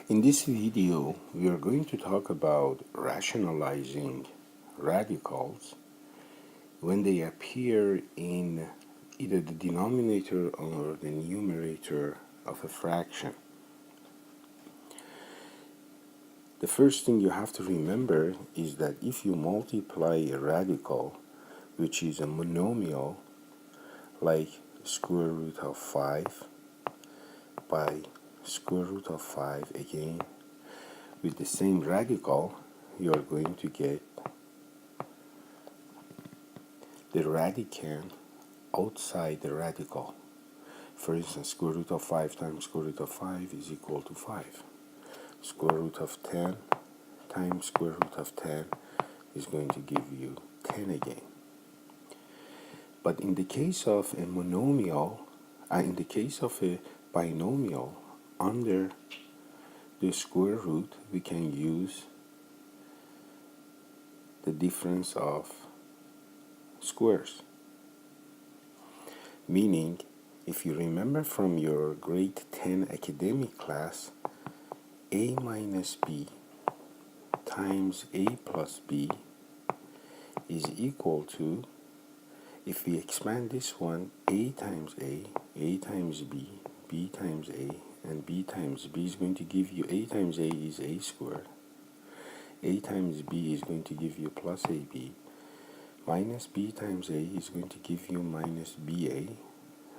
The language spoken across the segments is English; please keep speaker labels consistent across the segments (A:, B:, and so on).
A: In this video, we are going to talk about rationalizing radicals when they appear in either the denominator or the numerator of a fraction. The first thing you have to remember is that if you multiply a radical, which is a monomial, like square root of 5 by square root of 5 again, with the same radical, you are going to get the radicand outside the radical. For instance, square root of 5 times square root of 5 is equal to 5. Square root of 10 times square root of 10 is going to give you 10 again. But in the case of a monomial, in the case of a binomial, under the square root, we can use the difference of squares. Meaning, if you remember from your grade 10 academic class, a minus b times a plus b is equal to, if we expand this one, a times a times b, b times a, and b times b is going to give you, a times a is a squared, a times b is going to give you plus ab, minus b times a is going to give you minus ba,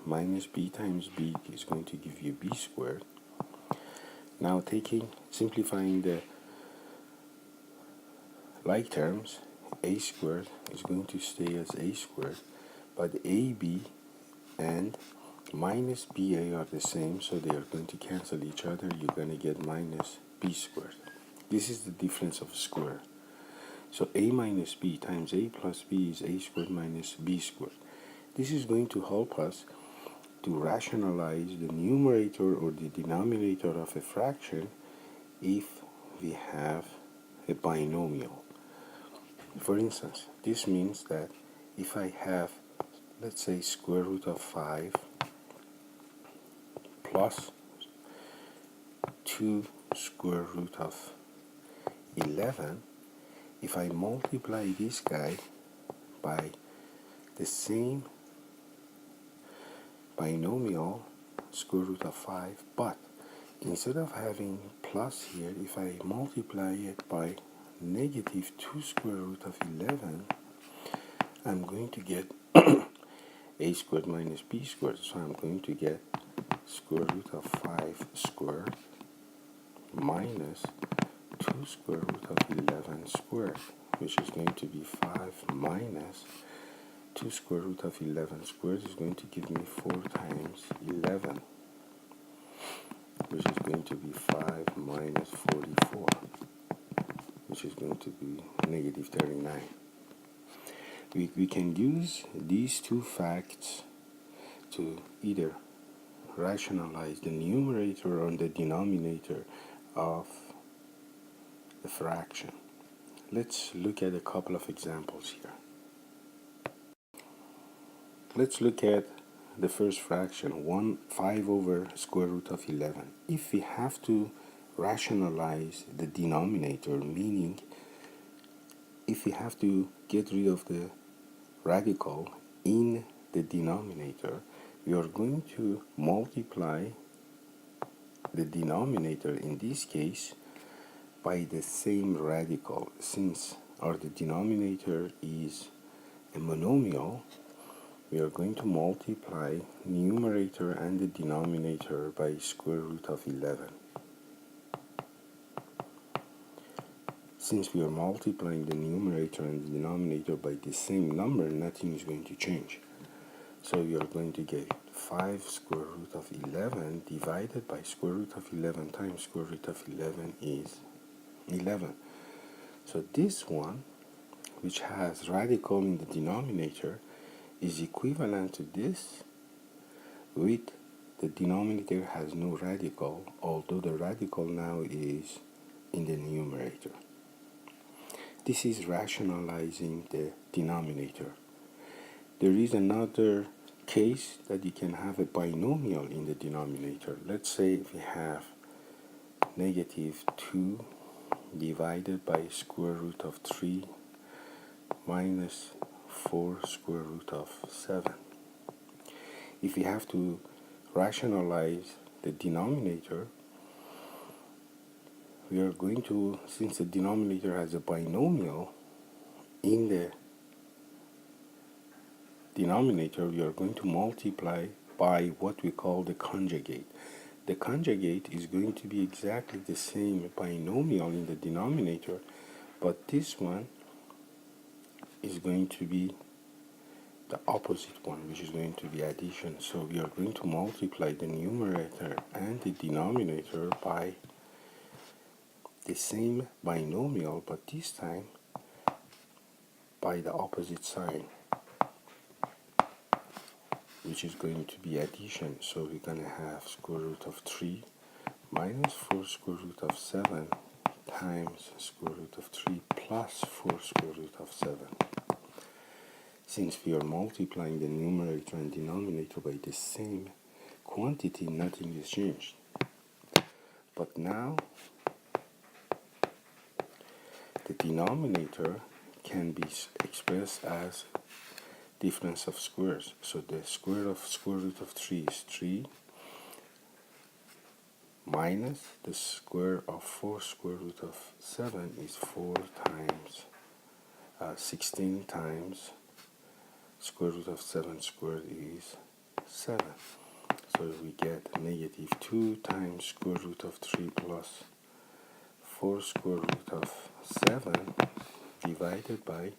A: minus b times b is going to give you b squared. Now simplifying the like terms, a squared is going to stay as a squared, but ab and minus ba are the same, so they are going to cancel each other. You're going to get minus b squared. This is the difference of a square. So a minus b times a plus b is a squared minus b squared. This is going to help us to rationalize the numerator or the denominator of a fraction if we have a binomial. For instance, this means that if I have, let's say, square root of 5 plus 2 square root of 11, if I multiply this guy by the same binomial, square root of 5, but instead of having plus here, if I multiply it by negative 2 square root of 11, I'm going to get a squared minus b squared. So I'm going to get square root of 5 squared minus 2 square root of 11 squared, which is going to be 5 minus 2 square root of 11 squared is going to give me 4 times 11, which is going to be 5 minus 44, which is going to be negative 39. We can use these two facts to either rationalize the numerator or the denominator of a fraction. Let's look at a couple of examples here. Let's look at the first fraction, 5 over square root of 11. If we have to rationalize the denominator, meaning if we have to get rid of the radical in the denominator, we are going to multiply the denominator, in this case, by the same radical. Since the denominator is a monomial, we are going to multiply numerator and the denominator by square root of 11. Since we are multiplying the numerator and the denominator by the same number, nothing is going to change. So you are going to get 5 square root of 11 divided by square root of 11 times square root of 11 is 11. So this one, which has radical in the denominator, is equivalent to this with the denominator has no radical, although the radical now is in the numerator. This is rationalizing the denominator. There is another case that you can have a binomial in the denominator. Let's say we have negative 2 divided by square root of 3 minus 4 square root of 7. If we have to rationalize the denominator, we are going to, since the denominator has a binomial, in the denominator we are going to multiply by what we call the conjugate. The conjugate is going to be exactly the same binomial in the denominator, but this one is going to be the opposite one, which is going to be addition. So we are going to multiply the numerator and the denominator by the same binomial, but this time by the opposite sign, which is going to be addition. So we're going to have square root of 3 minus 4 square root of 7 times square root of 3 plus 4 square root of 7. Since we are multiplying the numerator and denominator by the same quantity, nothing is changed. But now the denominator can be expressed as difference of squares. So the square of square root of 3 is 3 minus the square of 4 square root of 7 is 4 times 16 times square root of 7 squared is 7. So we get negative 2 times square root of 3 plus 4 square root of 7 divided by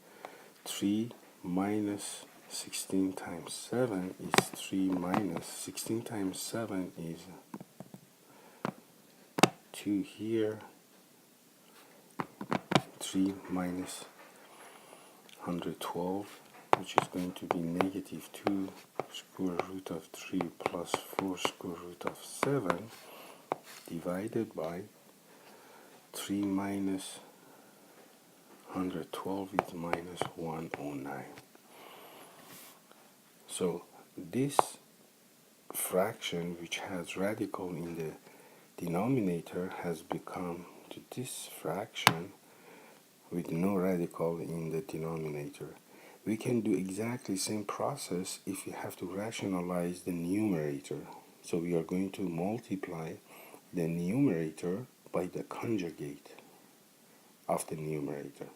A: 3 minus 16 times 7 is 3 minus 16 times 7 is 2 here, 3 minus 112, which is going to be negative 2 square root of 3 plus 4 square root of 7 divided by 3 minus 112 is minus 109. So this fraction, which has radical in the denominator, has become to this fraction with no radical in the denominator. We can do exactly the same process if we have to rationalize the numerator. So we are going to multiply the numerator by the conjugate of the numerator.